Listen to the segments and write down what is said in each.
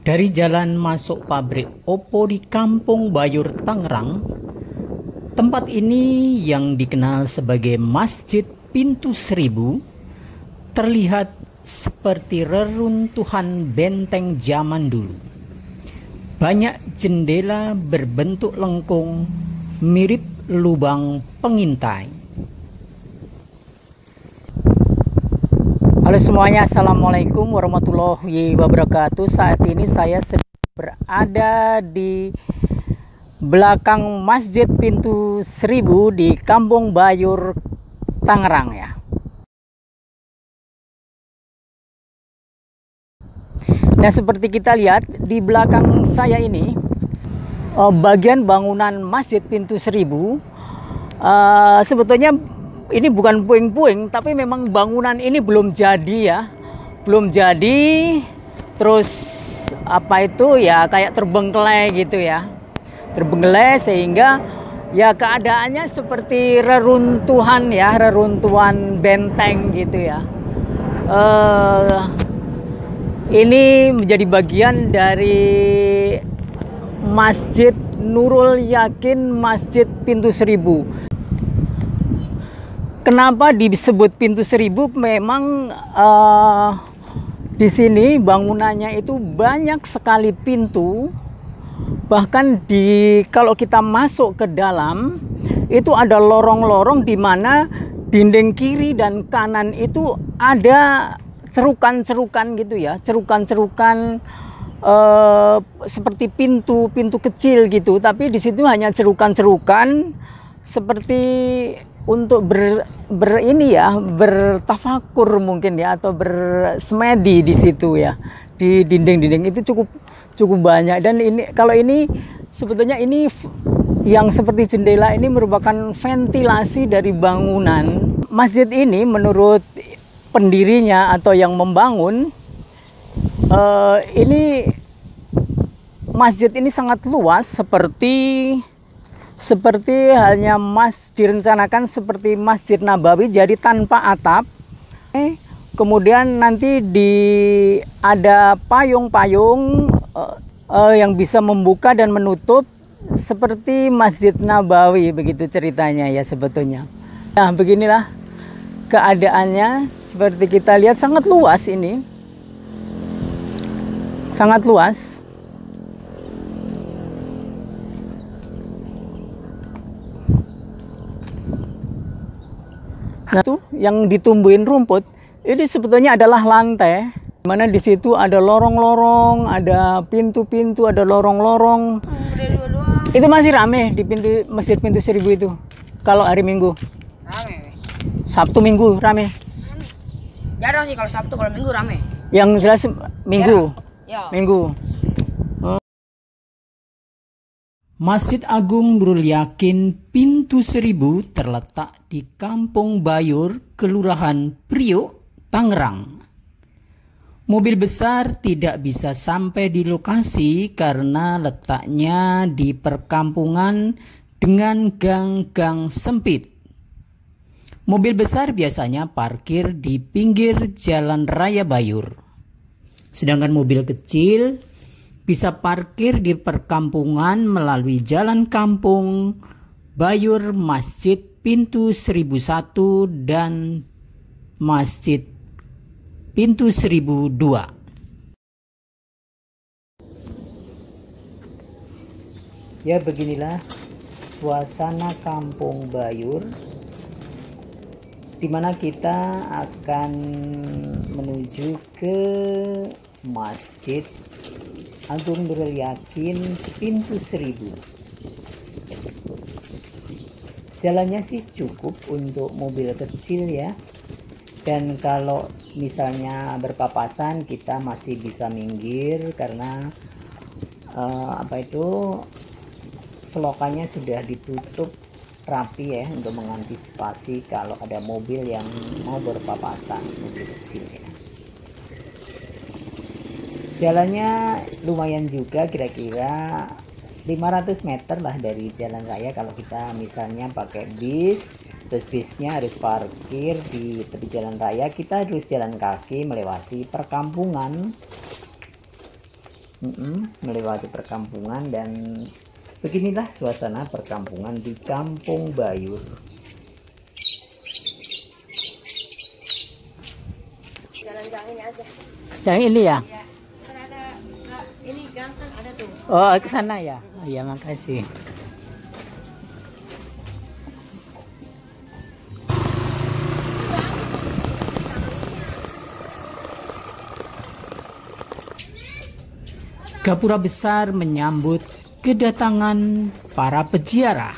Dari jalan masuk pabrik Oppo di Kampung Bayur, Tangerang, tempat ini yang dikenal sebagai Masjid Pintu Seribu terlihat seperti reruntuhan benteng zaman dulu. Banyak jendela berbentuk lengkung mirip lubang pengintai. Halo semuanya, assalamualaikum warahmatullahi wabarakatuh. Saat ini saya sedang berada di belakang Masjid Pintu Seribu di Kampung Bayur, Tangerang ya. Nah, seperti kita lihat di belakang saya ini, bagian bangunan Masjid Pintu Seribu, sebetulnya ini bukan puing-puing, tapi memang bangunan ini belum jadi ya. Belum jadi, terus apa itu ya, kayak terbengkelai gitu ya. Terbengkelai sehingga ya keadaannya seperti reruntuhan ya, reruntuhan benteng gitu ya. Ini menjadi bagian dari Masjid Nurul Yakin Masjid Pintu Seribu. Kenapa disebut Pintu Seribu? Memang di sini bangunannya itu banyak sekali pintu. Bahkan kalau kita masuk ke dalam itu ada lorong-lorong di mana dinding kiri dan kanan itu ada cerukan-cerukan gitu ya, cerukan-cerukan seperti pintu kecil gitu. Tapi di situ hanya cerukan-cerukan seperti untuk bertafakur mungkin ya, atau bersemedi di situ ya, di dinding-dinding itu cukup banyak. Dan kalau ini sebetulnya ini yang seperti jendela ini merupakan ventilasi dari bangunan masjid ini. Menurut pendirinya atau yang membangun ini, masjid ini sangat luas, seperti halnya direncanakan seperti Masjid Nabawi, jadi tanpa atap. Kemudian nanti ada payung-payung yang bisa membuka dan menutup seperti Masjid Nabawi, begitu ceritanya ya sebetulnya. Nah, beginilah keadaannya. Seperti kita lihat sangat luas ini. Sangat luas. Nah, itu yang ditumbuhin rumput ini sebetulnya adalah lantai, mana di situ ada lorong-lorong, ada pintu-pintu, ada lorong-lorong. Itu masih rame di Masjid Pintu Seribu itu kalau hari Minggu. Rame. Sabtu Minggu rame. Jarang sih kalau Sabtu, kalau Minggu rame. Yang jelas Minggu. Ya. Minggu. Masjid Agung Nurul Yakin Pintu Seribu terletak di Kampung Bayur, Kelurahan Priok, Tangerang. Mobil besar tidak bisa sampai di lokasi karena letaknya di perkampungan dengan gang-gang sempit. Mobil besar biasanya parkir di pinggir Jalan Raya Bayur. Sedangkan mobil kecil bisa parkir di perkampungan melalui Jalan Kampung Bayur, Masjid Pintu Seribu 1 dan Masjid Pintu Seribu 2. Ya, beginilah suasana Kampung Bayur, di mana kita akan menuju ke Masjid Agung Nurul Yakin Pintu Seribu. Jalannya sih cukup untuk mobil kecil ya. Dan kalau misalnya berpapasan kita masih bisa minggir karena selokannya sudah ditutup rapi ya, untuk mengantisipasi kalau ada mobil yang mau berpapasan, mobil kecil ya. Jalannya lumayan juga, kira-kira 500 meter lah dari jalan raya. Kalau kita misalnya pakai bis, terus bisnya harus parkir di tepi jalan raya, kita harus jalan kaki melewati perkampungan melewati perkampungan, dan beginilah suasana perkampungan di Kampung Bayur. Jalan-jalan ini aja. Yang ini ya? Ya, kan ada ini gang kan ada tuh. Oh, ke sana ya. Iya, makasih. Gapura besar menyambut kedatangan para peziarah.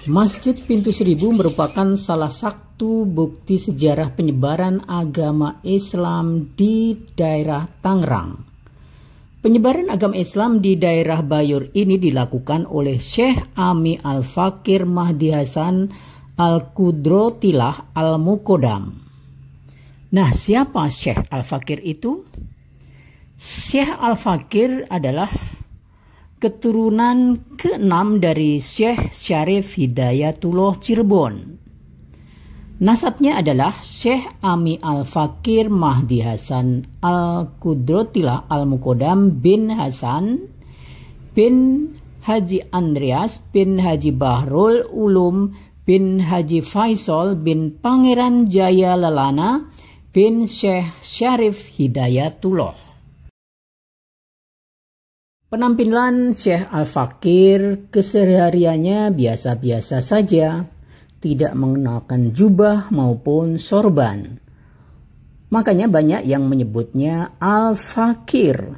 Masjid Pintu Seribu merupakan salah satu bukti sejarah penyebaran agama Islam di daerah Tangerang. Penyebaran agama Islam di daerah Bayur ini dilakukan oleh Syekh Ami Al-Fakir Mahdi Hasan Al-Qudrotilah Al-Mukodam. Nah, siapa Syekh Al-Fakir itu? Syekh Al-Fakir adalah keturunan ke-6 dari Syekh Syarif Hidayatullah Cirebon. Nasabnya adalah Syekh Ami Al-Fakir Mahdi Hasan Al-Qudrotilah Al-Mukodam bin Hasan bin Haji Andreas bin Haji Bahrul Ulum bin Haji Faisal bin Pangeran Jaya Lelana bin Syekh Syarif Hidayatullah. Penampilan Syekh Al-Fakir kesehariannya biasa-biasa saja, tidak mengenakan jubah maupun sorban. Makanya banyak yang menyebutnya Al-Fakir.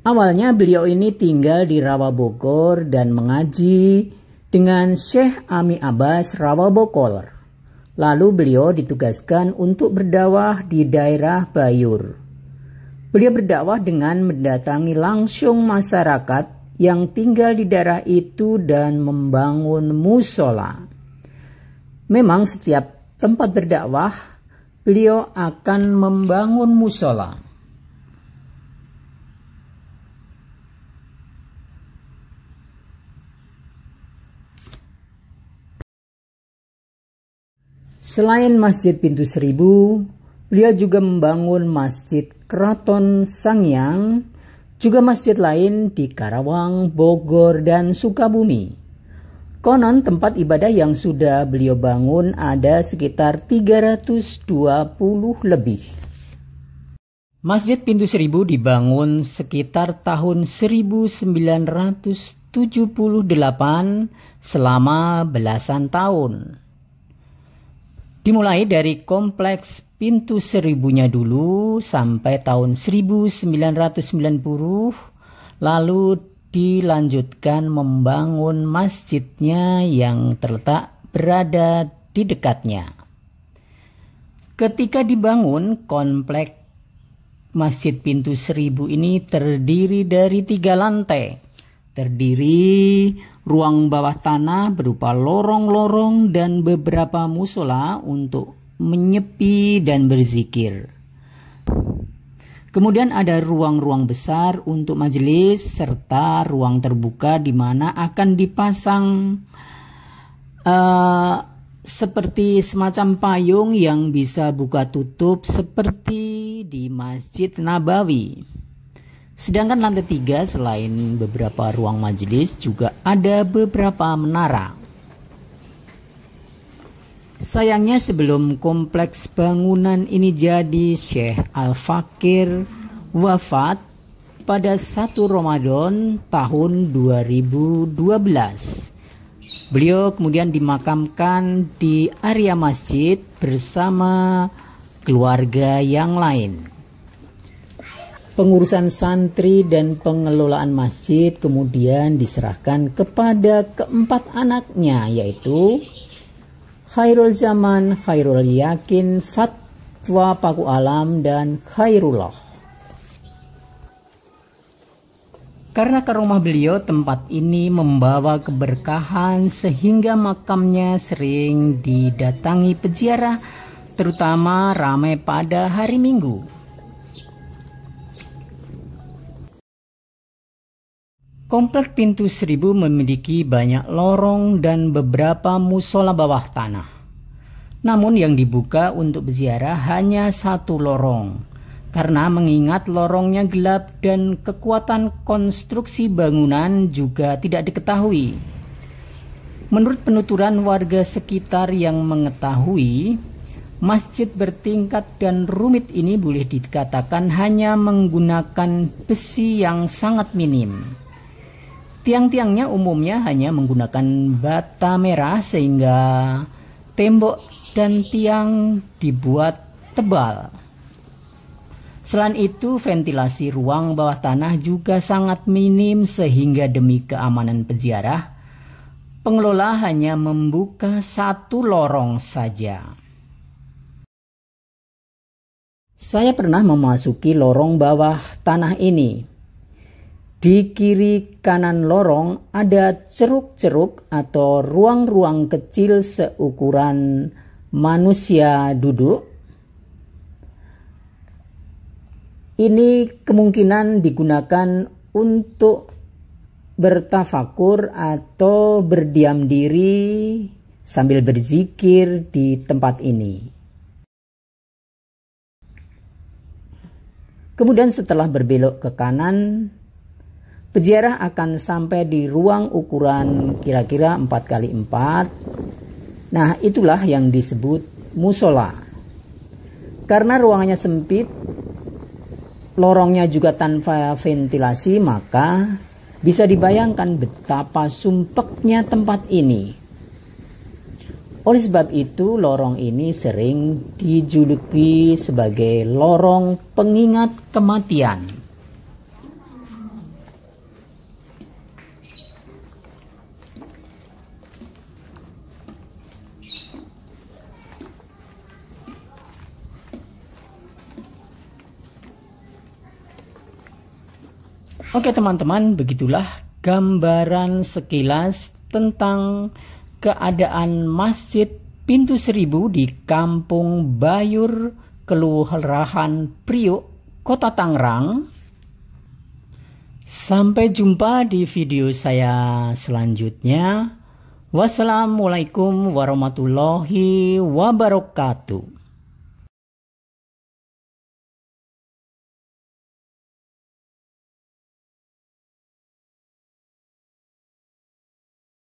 Awalnya beliau ini tinggal di Rawa Bogor dan mengaji dengan Syekh Ami Abbas Rawa Bogor. Lalu beliau ditugaskan untuk berdakwah di daerah Bayur. Beliau berdakwah dengan mendatangi langsung masyarakat yang tinggal di daerah itu dan membangun musola. Memang setiap tempat berdakwah, beliau akan membangun musola. Selain Masjid Pintu Seribu, beliau juga membangun Masjid Keraton Sangyang, juga masjid lain di Karawang, Bogor, dan Sukabumi. Konon tempat ibadah yang sudah beliau bangun ada sekitar 320 lebih. Masjid Pintu Seribu dibangun sekitar tahun 1978 selama belasan tahun. Dimulai dari kompleks Pintu Seribunya dulu sampai tahun 1990, lalu dilanjutkan membangun masjidnya yang terletak berada di dekatnya. Ketika dibangun, kompleks Masjid Pintu Seribu ini terdiri dari 3 lantai. Terdiri ruang bawah tanah berupa lorong-lorong dan beberapa musola untuk menyepi dan berzikir. Kemudian ada ruang-ruang besar untuk majelis serta ruang terbuka di mana akan dipasang seperti semacam payung yang bisa buka tutup seperti di Masjid Nabawi. Sedangkan lantai 3 selain beberapa ruang majelis juga ada beberapa menara. Sayangnya sebelum kompleks bangunan ini jadi, Syekh Al-Fakir wafat pada 1 Ramadan tahun 2012. Beliau kemudian dimakamkan di area masjid bersama keluarga yang lain. Pengurusan santri dan pengelolaan masjid kemudian diserahkan kepada keempat anaknya, yaitu Khairul Zaman, Khairul Yakin, Fatwa Paku Alam, dan Khairullah. Karena ke rumah beliau tempat ini membawa keberkahan sehingga makamnya sering didatangi peziarah, terutama ramai pada hari Minggu. Kompleks Pintu Seribu memiliki banyak lorong dan beberapa musola bawah tanah. Namun yang dibuka untuk berziarah hanya 1 lorong. karena mengingat lorongnya gelap dan kekuatan konstruksi bangunan juga tidak diketahui. Menurut penuturan warga sekitar yang mengetahui, masjid bertingkat dan rumit ini boleh dikatakan hanya menggunakan besi yang sangat minim. Tiang-tiangnya umumnya hanya menggunakan bata merah sehingga tembok dan tiang dibuat tebal. Selain itu, ventilasi ruang bawah tanah juga sangat minim sehingga demi keamanan peziarah, pengelola hanya membuka satu lorong saja. Saya pernah memasuki lorong bawah tanah ini. Di kiri kanan lorong ada ceruk-ceruk atau ruang-ruang kecil seukuran manusia duduk. Ini kemungkinan digunakan untuk bertafakur atau berdiam diri sambil berzikir di tempat ini. Kemudian setelah berbelok ke kanan, peziarah akan sampai di ruang ukuran kira-kira 4x4. Nah, itulah yang disebut musola. Karena ruangannya sempit, lorongnya juga tanpa ventilasi, maka bisa dibayangkan betapa sumpeknya tempat ini. Oleh sebab itu, lorong ini sering dijuluki sebagai lorong pengingat kematian. Oke teman-teman, begitulah gambaran sekilas tentang keadaan Masjid Pintu Seribu di Kampung Bayur, Kelurahan Priuk, Kota Tangerang. Sampai jumpa di video saya selanjutnya. Wassalamualaikum warahmatullahi wabarakatuh.